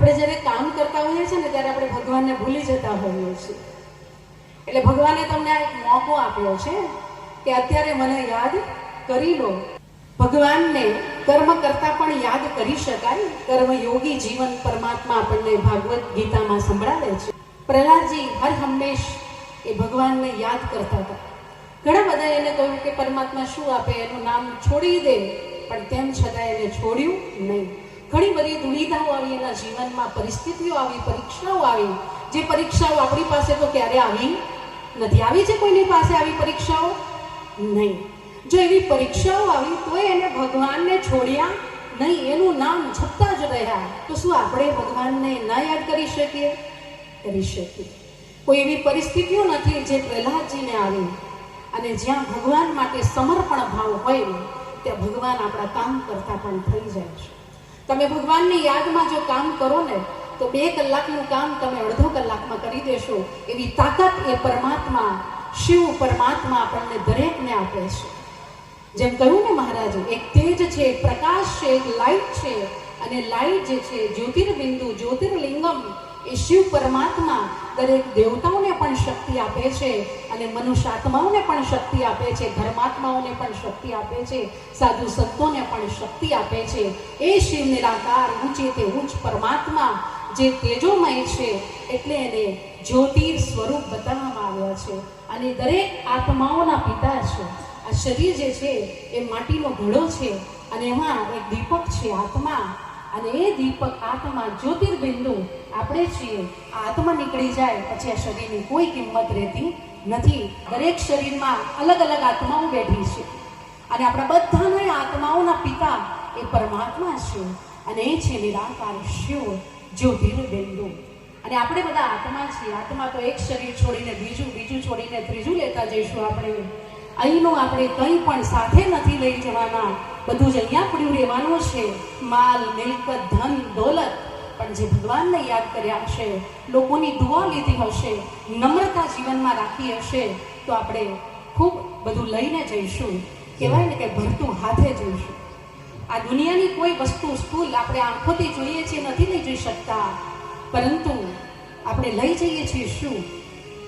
આપણે જ્યારે કામ કરતા હોઈએ છીએ ને ત્યારે આપણે ભગવાનને ભૂલી જતા હોઈએ છીએ. એટલે ભગવાને તમને આ એક મોકો આપ્યો છે કે અત્યારે મને યાદ કરી લો. ભગવાનને કર્મ કરતા પણ યાદ કરી શકાય. કર્મયોગી જીવન પરમાત્મા આપણને ભાગવત ગીતામાં સંભળાવે છે. પ્રહલાદજી હર હંમેશ એ ભગવાનને યાદ કરતા હતા. ઘણા બધા એને કહ્યું કે પરમાત્મા શું આપે, એનું નામ છોડી દે, પણ તેમ છતાં એને છોડ્યું નહીં. ઘણી બધી દુવિધાઓ આવી એના જીવનમાં, પરિસ્થિતિઓ આવી, પરીક્ષાઓ આવી. જે પરીક્ષાઓ આપણી પાસે તો ક્યારે આવી નથી. આવી છે કોઈની પાસે આવી પરીક્ષાઓ? નહીં. જો એવી પરીક્ષાઓ આવી તો એને ભગવાનને છોડ્યા નહીં, એનું નામ જપતા જ રહ્યા. તો શું આપણે ભગવાનને ના યાદ કરી શકીએ? કરી શકીએ. કોઈ એવી પરિસ્થિતિઓ નથી જે પ્રહલાદજીને આવી અને જ્યાં ભગવાન માટે સમર્પણ ભાવ હોય ને ત્યાં ભગવાન આપણા કામ કરતા પણ થઈ જાય છે. તમે ભગવાનની યાદમાં જો કામ કરો ને તો 2 કલાકનું કામ તમે અડધો કલાકમાં કરી દેશો. એવી તાકાત એ પરમાત્મા, શિવ પરમાત્મા આપણને દરેકને આપે છે. જેમ કહ્યું ને મહારાજે, એક તેજ છે, એક પ્રકાશ છે, એક લાઈટ છે. અને લાઈટ જે છે, જ્યોતિર્બિંદુ, જ્યોતિર્લિંગમ, એ શિવ પરમાત્મા દરેક દેવતાઓને પણ શક્તિ આપે છે અને મનુષ્ય આત્માઓને પણ શક્તિ આપે છે, ધર્માત્માઓને પણ શક્તિ આપે છે, સાધુ સંતોને પણ શક્તિ આપે છે. એ શિવ નિરાકાર, ઊંચે તે ઊંચ પરમાત્મા જે તેજોમય છે, એટલે એને જ્યોતિર સ્વરૂપ બતાવવામાં આવ્યા છે. અને દરેક આત્માઓના પિતા છે. આ શરીર જે છે એ માટીનો ઘડો છે અને એમાં એક દીપક છે, આત્મા. અને એ દીપક આત્મા, જ્યોતિર્બિંદુ આપણે છીએ. આ આત્મા નીકળી જાય પછી આ શરીરની કોઈ કિંમત રહેતી નથી. દરેક શરીરમાં અલગ અલગ આત્માઓ બેઠી છે અને આપણા બધાના આત્માઓના પિતા એ પરમાત્મા છે અને એ છે નિરાકાર શિવ જ્યોતિર્બિંદુ. અને આપણે બધા આત્મા છીએ. આત્મા તો એક શરીર છોડીને બીજું, બીજું છોડીને ત્રીજું લેતા જઈશું. આપણે અહીંનું આપણે કંઈ પણ સાથે નથી લઈ જવાના. બધું જ અહીંયા પડ્યું રહેવાનું છે. માલ, મિલકત, ધન, દોલત. પણ જે ભગવાનને યાદ કર્યા હશે, લોકોની દુઆ લીધી હશે, નમ્રતા જીવનમાં રાખી હશે, તો આપણે ખૂબ બધું લઈને જઈશું. કહેવાય ને કે ભરતું હાથે જઈશું. આ દુનિયાની કોઈ વસ્તુ સ્થૂલ આપણે આંખોથી જોઈએ છીએ નથી લઈ જઈ શકતા, પરંતુ આપણે લઈ જઈએ છીએ શું?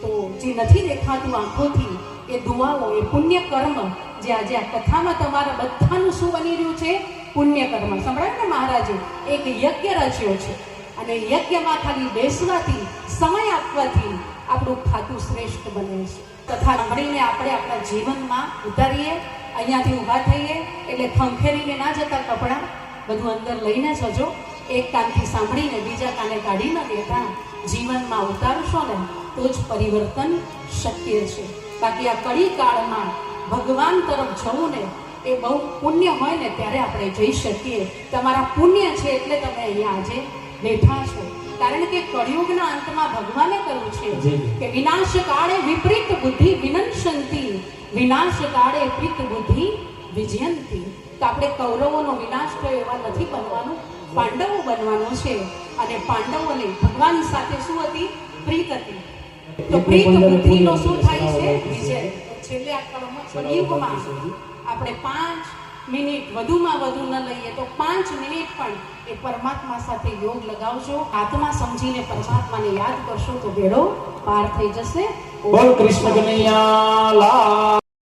તો જે નથી દેખાતું આંખોથી, એ દુઆઓ, એ પુણ્ય કર્મ. જે આજે આ કથામાં તમારા બધાનું શું બની રહ્યું છે? પુણ્ય કર્મ. સંભળાયું ને મહારાજે, એક યજ્ઞ રચ્યો છે અને યજ્ઞમાં ખાલી બેસવાથી, સમય આપવાથી આપણું ખાતું શ્રેષ્ઠ બને છે. કથા સાંભળીને આપણે આપણા જીવનમાં ઉતારીએ. અહીંયાથી ઊભા થઈએ એટલે ખંખેરીને ના જતા કપડાં, બધું અંદર લઈને જજો. એક કાનથી સાંભળીને બીજા કાને કાઢી ન દેતા. જીવનમાં ઉતારશો ને તો જ પરિવર્તન શક્ય છે. બાકી આ કળી કાળમાં ભગવાન તરફ જવું ને એ બહુ પુણ્ય હોય ને ત્યારે આપણે જઈ શકીએ. તમારા પુણ્ય છે એટલે તમે અહીંયા આજે બેઠા છો. કારણ કે કળિયુગના અંતમાં ભગવાને કહ્યું છે કે વિનાશ કાળે વિપરીત બુદ્ધિ વિનંશંતી, વિનાશ કાળે પ્રીત બુદ્ધિ વિજયંતી. તો આપણે કૌરવોનો વિનાશ થયો એવા નથી બનવાનું, પાંડવો બનવાનું છે. અને પાંડવોને ભગવાન સાથે શું હતી? પ્રીત હતી. તો પ્રીત બુદ્ધિનો શું થાય છે? વિજય. છેલ્લે આ કળિયુગમાં આપણે 5 મિનિટ વધુમાં વધુ ન લઈએ તો 5 મિનિટ પણ એ પરમાત્મા સાથે યોગ લગાવજો. આત્મા સમજીને પરમાત્માને યાદ કરશો તો બેડો પાર થઈ જશે. બોલ કૃષ્ણ કનૈયા લાલ.